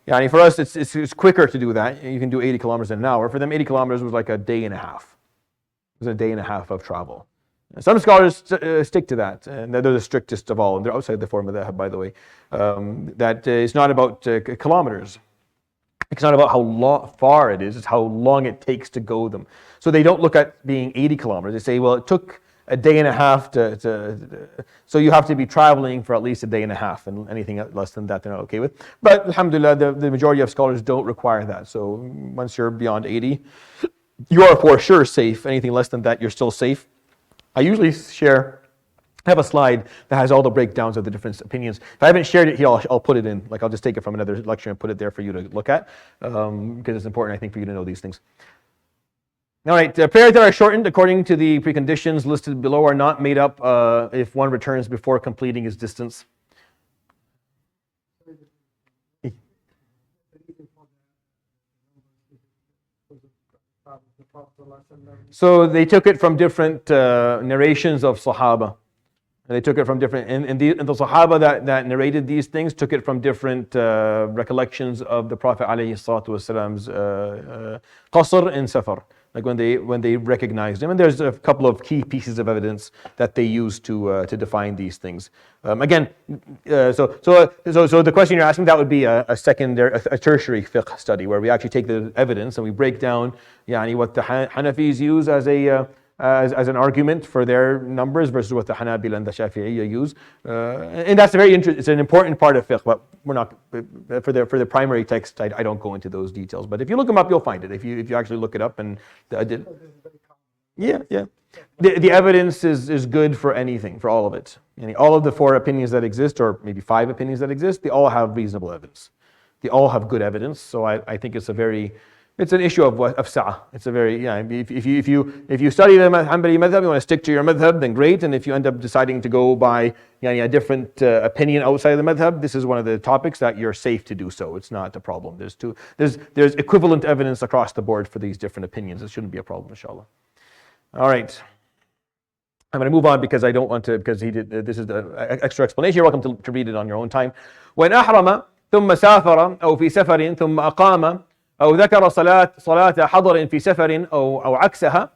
Yeah, for us it's quicker to do that. You can do 80 kilometers in an hour. For them, 80 kilometers was like a day and a half. It was a day and a half of travel. Some scholars stick to that, and they're the strictest of all, and they're outside the form of madhab, by the way. That it's not about kilometers. It's not about how far it is, it's how long it takes to go them. So they don't look at being 80 kilometers. They say, well, it took a day and a half so you have to be traveling for at least a day and a half, and anything less than that they're not okay with. But alhamdulillah, the majority of scholars don't require that. So once you're beyond 80, you are for sure safe. Anything less than that, you're still safe. I usually have a slide that has all the breakdowns of the different opinions. If I haven't shared it here, I'll put it in. Like I'll just take it from another lecture and put it there for you to look at, because it's important, I think, for you to know these things. All right, prayers that are shortened according to the preconditions listed below are not made up if one returns before completing his distance. So they took it from different narrations of Sahaba. They took it from different, and the Sahaba that narrated these things took it from different recollections of the Prophet ﷺ's qasr and safar, like when they recognized him. And there's a couple of key pieces of evidence that they use to define these things. Again, so the question you're asking, that would be a tertiary fiqh study where we actually take the evidence and we break down what the Hanafis use as an argument for their numbers versus what the Hanabila and the Shafi'iyya use, and that's it's an important part of fiqh. But we're not for the primary text. I don't go into those details. But if you look them up, you'll find it. If you actually look it up and the evidence is good for anything, for all of it. All of the 4 opinions that exist, or maybe 5 opinions that exist, they all have reasonable evidence. They all have good evidence. So I think it's an issue of sa'ah. It's a very, if you study the Hanbali madhab, you want to stick to your madhab, then great. And if you end up deciding to go by a different opinion outside of the madhab, this is one of the topics that you're safe to do so. It's not a problem. There's equivalent evidence across the board for these different opinions. It shouldn't be a problem, inshallah. All right. I'm going to move on because I don't want to, because this is the extra explanation. You're welcome to read it on your own time. وَإِنْ أَحْرَمَ ثُمَّ سَافَرَ أَوْ فِي سَفَرٍ ثُمَّ أَقَامَ أو ذكر صلاة حضر في سفر أو عكسها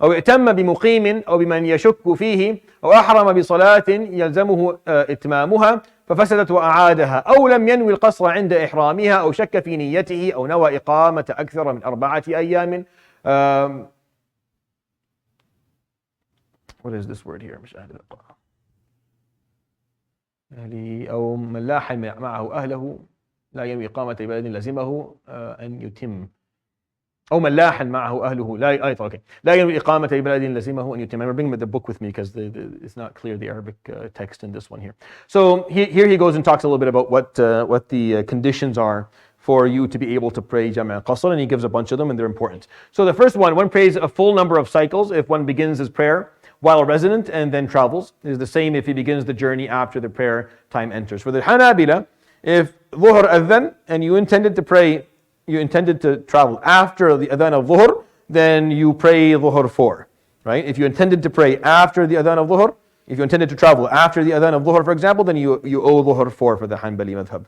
أو ائتم بمقيم أو بمن يشك فيه أو أحرم بصلاة يلزمه إتمامها ففسدت وأعادها أو لم ينوي القصر عند إحرامها أو شك في نيته أو نوى إقامة أكثر من 4 أيام. What is this word here? أو ملاح معه أهله لا ينوي إقامة بلد لزمه أن يتم أو ملاحا معه أهله لا ينوي إقامة بلد لزمه أن يتم. I'm bringing the book with me because it's not clear, the Arabic text in this one here. So here he goes and talks a little bit about what the conditions are for you to be able to pray Jama' Qasr, and he gives a bunch of them and they're important. So the first one prays a full number of cycles if one begins his prayer while a resident and then travels. It is the same if he begins the journey after the prayer time enters. For the Hanabila, if Dhuhr adhan and you intended to travel after the adhan of Dhuhr, then you pray Dhuhr 4, right? If you intended to pray after the adhan of Dhuhr, if you intended to travel after the adhan of Dhuhr, for example, then you owe Dhuhr 4 for the Hanbali madhab.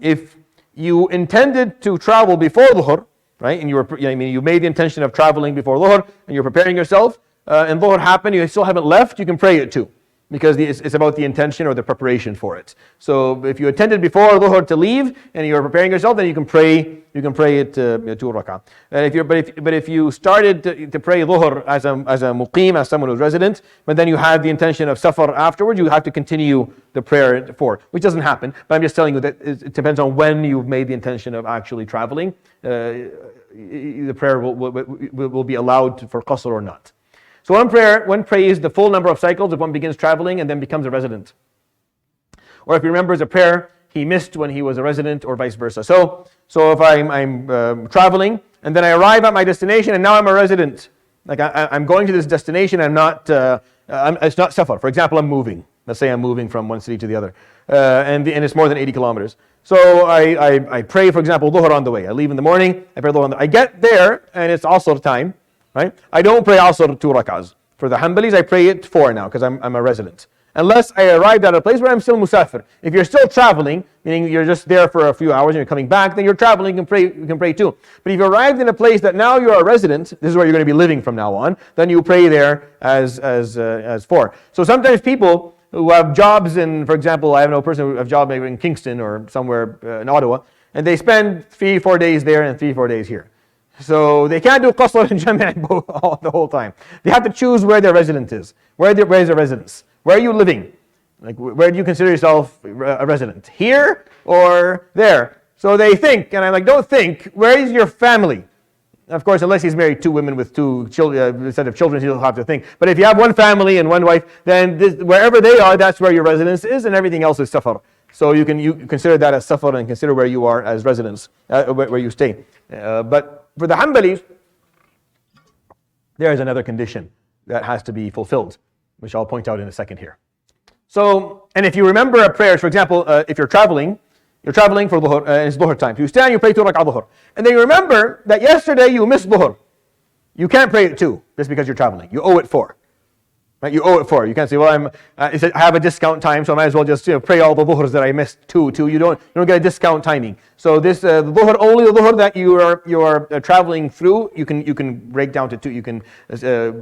If you intended to travel before Dhuhr, right, and you made the intention of traveling before Dhuhr, and you're preparing yourself, and Dhuhr happened, you still haven't left, you can pray it too, because it's about the intention or the preparation for it. So if you intended before Dhuhr to leave and you're preparing yourself, then you can pray it 2 rak'ah. But if you started to pray Dhuhr as a muqim, as someone who's resident, but then you had the intention of safar afterwards, you have to continue the prayer at 4, which doesn't happen. But I'm just telling you that it depends on when you've made the intention of actually traveling. The prayer will be allowed for qasr or not. So one prays the full number of cycles if one begins traveling and then becomes a resident. Or if he remembers a prayer he missed when he was a resident, or vice versa. So if I'm traveling and then I arrive at my destination and now I'm a resident, like I'm going to this destination, it's not safar. For example, I'm moving. Let's say I'm moving from one city to the other, and it's more than 80 kilometers. So I pray, for example, Dhuhr on the way. I leave in the morning, I pray Dhuhr on the way. I get there and it's Asr time. Right? I don't pray Asr 2 rak'ahs. For the Hanbalis, I pray it 4 now because I'm a resident. Unless I arrived at a place where I'm still musafir. If you're still traveling, meaning you're just there for a few hours and you're coming back, then you're traveling, you can pray 2. But if you arrived in a place that now you're a resident, this is where you're going to be living from now on, then you pray there as 4. So sometimes people who have jobs for example, I have no person who have a job maybe in Kingston or somewhere in Ottawa, and they spend 3-4 days there and 3-4 days here. So they can't do qasr and jama' the whole time. They have to choose where their resident is. Where is their residence? Where are you living? Like, where do you consider yourself a resident? Here or there? So they think, and I'm like, don't think. Where is your family? Of course, unless he's married 2 women with 2 children, set of children, he'll have to think. But if you have one family and one wife, then wherever they are, that's where your residence is, and everything else is safar. So you consider that as safar and consider where you are as residence, where you stay. But for the Hanbalis, there is another condition that has to be fulfilled, which I'll point out in a second here. So, and if you remember a prayer, for example, if you're traveling for Dhuhr, and it's Dhuhr time. So you stand, you pray 2 rak'ah Dhuhr. And then you remember that yesterday you missed Dhuhr. You can't pray it 2, just because you're traveling. You owe it 4. Right? You owe it 4. You can't say, well, I have a discount time, so I might as well just pray all the Dhuhrs that I missed 2. You don't get a discount timing. So this the Dhuhr, only the Dhuhr that you are traveling through, you can break down to 2. You can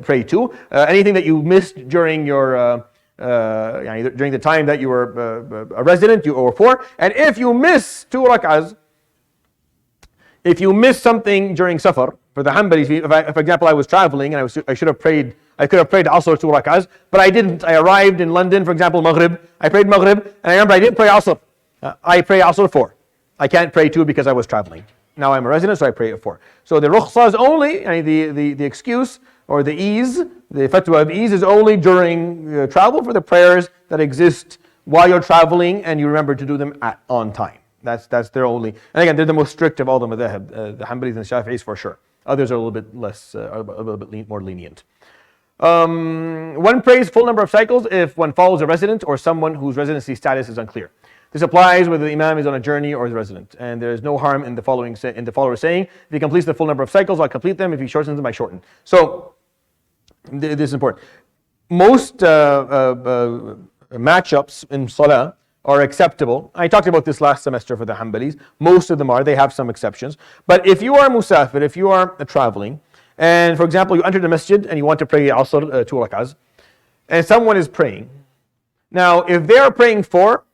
pray 2. Anything that you missed during your during the time that you were a resident, you owe 4. And if you miss 2 rak'ahs, if you miss something during safar, for the Hanbalis, if for example I was traveling and I could have prayed Asr 2 rak'ahs, but I didn't. I arrived in London, for example, Maghrib. I prayed Maghrib, and I remember I didn't pray Asr. I pray Asr 4. I can't pray 2 because I was traveling. Now I'm a resident, so I pray it 4. So the rukhsa is only, the excuse or the ease, the fatwa of ease is only during travel for the prayers that exist while you're traveling and you remember to do them on time. That's their only, and again, they're the most strict of all the madhab, the Hanbalis and Shafi'is for sure. Others are a little bit less, a little bit more lenient. One prays full number of cycles if one follows a resident or someone whose residency status is unclear. This applies whether the imam is on a journey or is a resident, and there is no harm in the follower saying, if he completes the full number of cycles, I'll complete them. If he shortens them, I shorten. So this is important. Most matchups in salah are acceptable. I talked about this last semester for the Hanbalis. Most of them are. They have some exceptions. But if you are musafir, if you are traveling, and for example, you enter the masjid and you want to pray Asr 2 rak'ahs, and someone is praying. Now, if they are praying 4,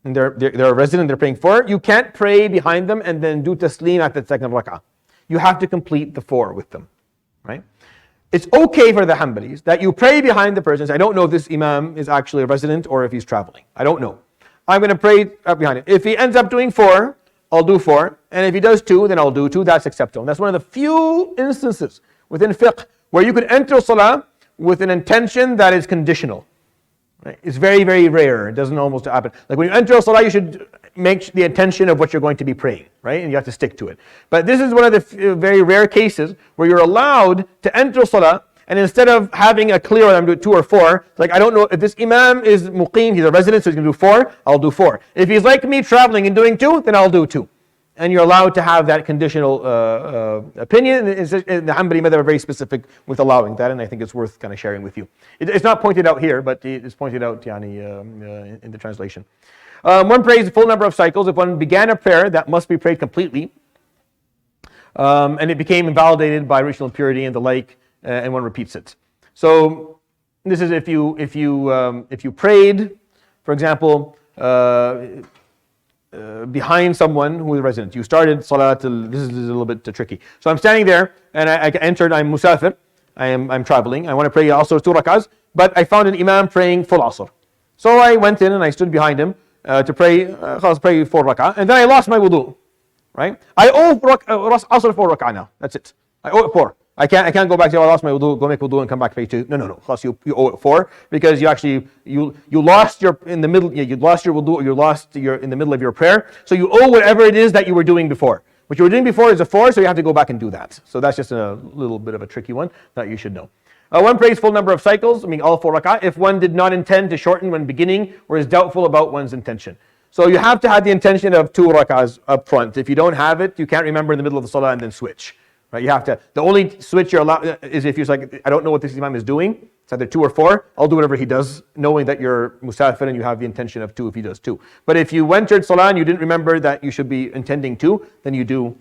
and they're a resident, they're praying 4, you can't pray behind them and then do taslim at the second rak'ah. You have to complete the 4 with them, right? It's okay for the Hanbalis that you pray behind the person. I don't know if this imam is actually a resident or if he's traveling. I don't know. I'm going to pray behind him. If he ends up doing 4, I'll do 4. And if he does 2, then I'll do 2. That's acceptable. And that's one of the few instances within fiqh where you can enter salah with an intention that is conditional. Right? It's very, very rare. It doesn't almost happen. Like when you enter salah, you should make the intention of what you're going to be praying, right? And you have to stick to it. But this is one of the very rare cases where you're allowed to enter salah, and instead of having a clear, I'm doing 2 or 4, like I don't know if this imam is muqim, he's a resident, so he's going to do 4, I'll do 4. If he's like me traveling and doing 2, then I'll do 2. And you're allowed to have that conditional opinion. And the Hanbali madhab are very specific with allowing that, and I think it's worth kind of sharing with you. It's not pointed out here, but it's pointed out in the translation. One prays the full number of cycles if one began a prayer that must be prayed completely, and it became invalidated by ritual impurity and the like, and one repeats it. So this is if you prayed, for example, behind someone who is a resident. You started salat. This is a little bit tricky. So I'm standing there, and I entered. I'm musafir. I'm traveling. I want to pray also 2 rak'ahs, but I found an imam praying full asr. So I went in and I stood behind him to pray 4 rak'ah, and then I lost my wudu. Right? I owe asr 4 rak'ah now. That's it. I owe it 4. I can't go back to, I lost my wudu, go make wudu and come back pay 2. No. You owe it 4 because you actually you lost your in the middle. You lost your wudu. You lost your in the middle of your prayer. So you owe whatever it is that you were doing before. What you were doing before is a 4, so you have to go back and do that. So that's just a little bit of a tricky one that you should know. One prays full number of cycles, I mean all 4 rak'ah, if one did not intend to shorten when beginning or is doubtful about one's intention. So you have to have the intention of 2 rak'ahs up front. If you don't have it, you can't remember in the middle of the salah and then switch. Right? You have to. The only switch you're allowed is if you're like, I don't know what this imam is doing. It's either 2 or 4. I'll do whatever he does, knowing that you're musafir and you have the intention of 2 if he does 2. But if you entered salah and you didn't remember that you should be intending 2, then you do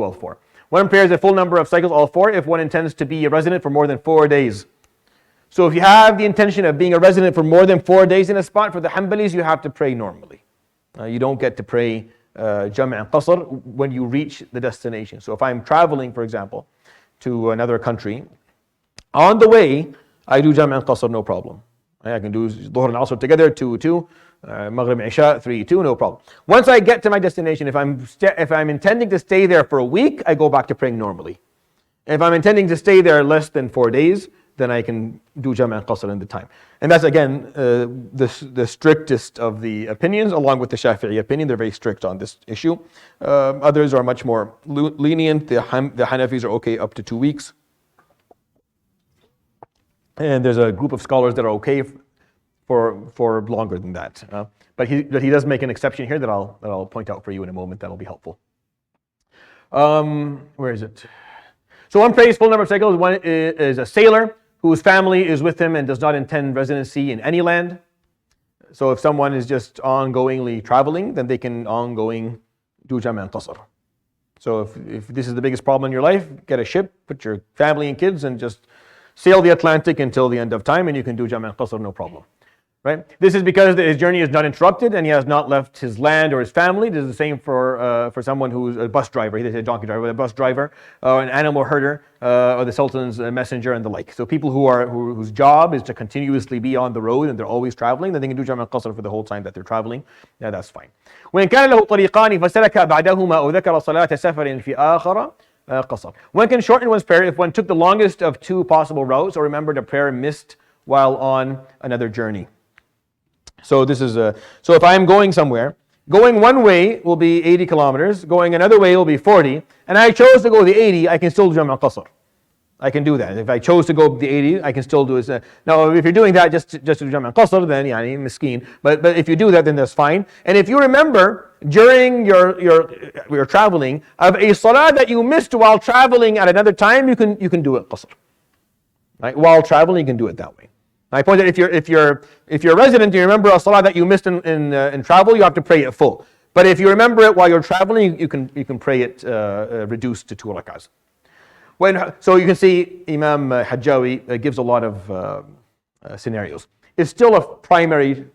all 4. One prays a full number of cycles, all 4, if one intends to be a resident for more than 4 days. So if you have the intention of being a resident for more than 4 days in a spot, for the Hanbalis, you have to pray normally. You don't get to pray Jam' and Qasr when you reach the destination. So if I'm traveling, for example, to another country, on the way, I do Jam' and Qasr, no problem. I can do Dhuhr and Asr together, 2, Maghrib, Isha, 3, 2, no problem. Once I get to my destination, if I'm intending to stay there for a week, I go back to praying normally. If I'm intending to stay there less than 4 days, then I can do Jam' and Qasr in the time. And that's again the strictest of the opinions, along with the Shafi'i opinion. They're very strict on this issue. Others are much more lenient. The Hanafis are okay up to 2 weeks. And there's a group of scholars that are okay for longer than that. But he does make an exception here that I'll point out for you in a moment. That'll be helpful. Where is it? So one prays full number of cycles. One is a sailor whose family is with him and does not intend residency in any land. So if someone is just ongoingly traveling, then they can ongoing do Jam' and Qasr. So if this is the biggest problem in your life, get a ship, put your family and kids, and just sail the Atlantic until the end of time, and you can do Jam' and Qasr, no problem. Right? This is because his journey is not interrupted and he has not left his land or his family. This is the same for someone who's a bus driver. He didn't say a donkey driver, but a bus driver, or an animal herder, or the Sultan's messenger and the like. So people whose job is to continuously be on the road and they're always traveling, then they can do Jam' and Qasr for the whole time that they're traveling. Yeah, that's fine. وإن كان له طريقان فسلك بعدهما أو ذكر صلاة سفر في آخر قصر. One can shorten one's prayer if one took the longest of 2 possible routes or remembered a prayer missed while on another journey. So this is so if I am going somewhere, going one way will be 80 kilometers, going another way will be 40, and I chose to go the 80, I can still do Jam' and Qasr. I can do that. If I chose to go the 80, I can still do it. Now, if you're doing that just to do Jam' and Qasr, then yani miskeen. But if you do that, then that's fine. And if you remember during your traveling of a salah that you missed while traveling at another time, you can do it Qasr. Right? While traveling, you can do it that way. I point out if you're a resident and you remember a salah that you missed in travel, you have to pray it full. But if you remember it while you're traveling, you can pray it reduced to 2 rak'ahs. So you can see Imam Hajjawi gives a lot of scenarios. It's still a primary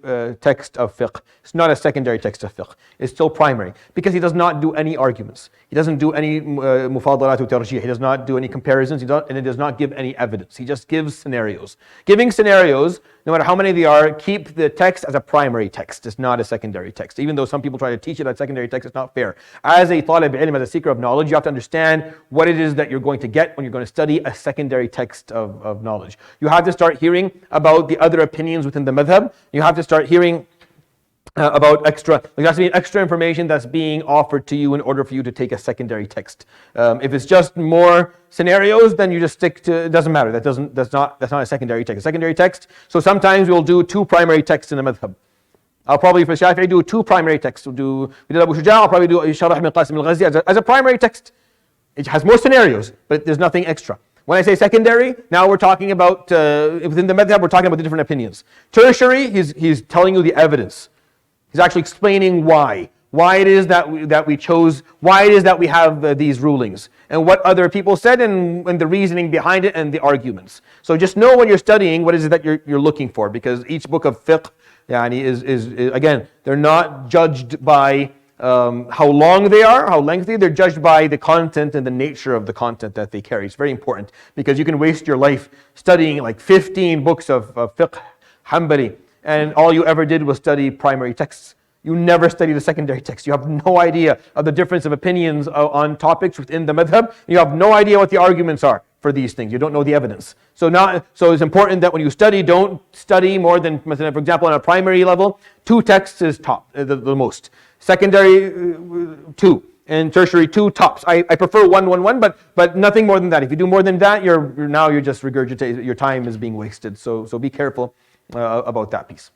text of fiqh. It's not a secondary text of fiqh. It's still primary because he does not do any arguments. He doesn't do any mufadalat wa tarjih. He does not do any comparisons. And it does not give any evidence. He just gives scenarios. Giving scenarios, no matter how many they are, keep the text as a primary text. It's not a secondary text. Even though some people try to teach it as secondary text, it's not fair. As a talib ilm, as a seeker of knowledge, you have to understand what it is that you're going to get when you're going to study a secondary text of knowledge. You have to start hearing about the other opinions within the madhab. You have to start hearing about extra, there has to be extra information that's being offered to you in order for you to take a secondary text. If it's just more scenarios, then you just stick to, it doesn't matter. That's not a secondary text. A secondary text, so sometimes we'll do two primary texts in a madhab. I'll probably, for Shafi'i, do two primary texts. We did Abu Shuja, I'll probably do Sharh ibn Qasim al-Ghazi as a primary text. It has more scenarios, but there's nothing extra. When I say secondary, now we're talking about, within the madhab, we're talking about the different opinions. Tertiary, he's telling you the evidence. He's actually explaining why it is that we chose, why it is that we have these rulings, and what other people said, and the reasoning behind it, and the arguments. So just know when you're studying what is it that you're looking for, because each book of fiqh, is again, they're not judged by how long they are, how lengthy. They're judged by the content and the nature of the content that they carry. It's very important, because you can waste your life studying like 15 books of fiqh, Hanbali, and all you ever did was study primary texts. You never studied the secondary text. You have no idea of the difference of opinions on topics within the madhab. You have no idea what the arguments are for these things. You don't know the evidence. So it's important that when you study, don't study more than, for example, on a primary level, 2 texts is top, the most. Secondary, 2. And tertiary, 2 tops. I prefer 1, but nothing more than that. If you do more than that, you're just regurgitating. Your time is being wasted. So be careful about that piece.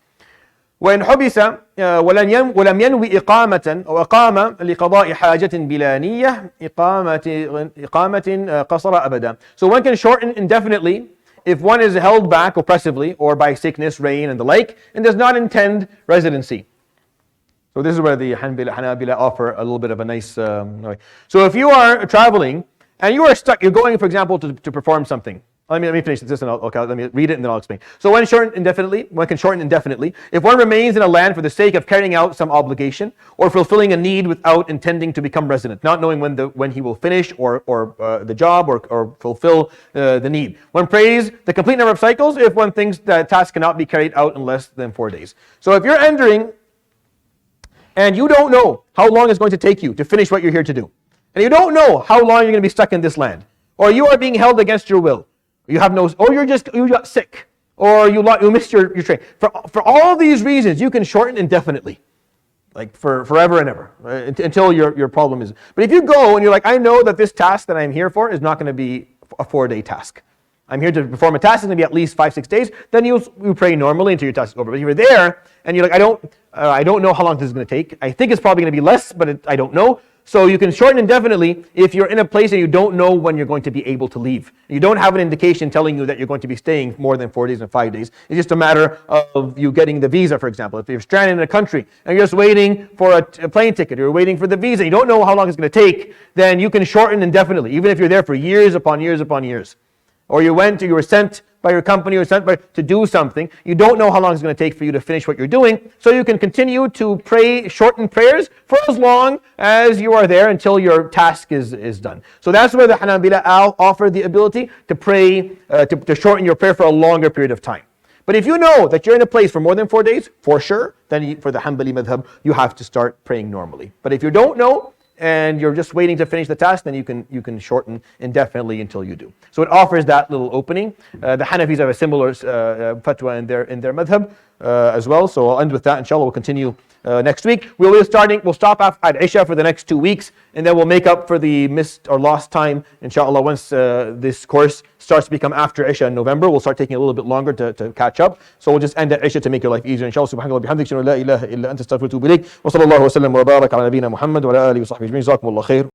وإن حبس ولم ينوي إقامة أو أقام لقضاء حاجة بلا نية إقامة قصر أبدا. So one can shorten indefinitely if one is held back oppressively or by sickness, rain, and the like, and does not intend residency. So this is where the Hanabila offer a little bit of a nice way. So if you are traveling and you are stuck, you're going, for example, to perform something. Let me finish this and let me read it and then I'll explain. So one can shorten indefinitely if one remains in a land for the sake of carrying out some obligation or fulfilling a need without intending to become resident, not knowing when he will finish or the job or fulfill the need. One prays the complete number of cycles if one thinks that task cannot be carried out in less than 4 days. So if you're entering and you don't know how long it's going to take you to finish what you're here to do, and you don't know how long you're going to be stuck in this land, or you are being held against your will, you got sick, or you missed your train. For all these reasons, you can shorten indefinitely, like for forever and ever, until your problem is. But if you go and you're like, I know that this task that I'm here for is not going to be a 4-day task. I'm here to perform a task, it's going to be at least 5-6 days. Then you pray normally until your task is over. But if you're there and you're like, I don't know how long this is going to take. I think it's probably going to be less, but I don't know. So you can shorten indefinitely if you're in a place and you don't know when you're going to be able to leave. You don't have an indication telling you that you're going to be staying more than 4 days and 5 days. It's just a matter of you getting the visa, for example. If you're stranded in a country and you're just waiting for a plane ticket, or you're waiting for the visa, you don't know how long it's going to take, then you can shorten indefinitely, even if you're there for years upon years upon years. Or you were sent by your company or to do something. You don't know how long it's going to take for you to finish what you're doing. So you can continue to pray shortened prayers for as long as you are there until your task is done. So that's where the Hanabila offer the ability to pray, to shorten your prayer for a longer period of time. But if you know that you're in a place for more than 4 days, for sure, then for the Hanbali madhab, you have to start praying normally. But if you don't know, and you're just waiting to finish the task, then you can shorten indefinitely until you do. So it offers that little opening. The Hanafis have a similar fatwa in their madhab as well. So I'll end with that. Inshallah, we'll continue next week. We'll stop at Isha for the next 2 weeks, and then we'll make up for the missed or lost time, inshallah, once this course starts to become after Isha in November. We'll start taking a little bit longer to catch up. So we'll just end at Isha to make your life easier. Inshallah, subhanahu wa bihamdik, la ilaha illa anta astaghfiruka wa atubu ilayk. Wa sallallahu wa sallam wa barak ala nabiyyina Muhammad wa ala alihi wa sahbihi ajma'in. Jazakumullah khair.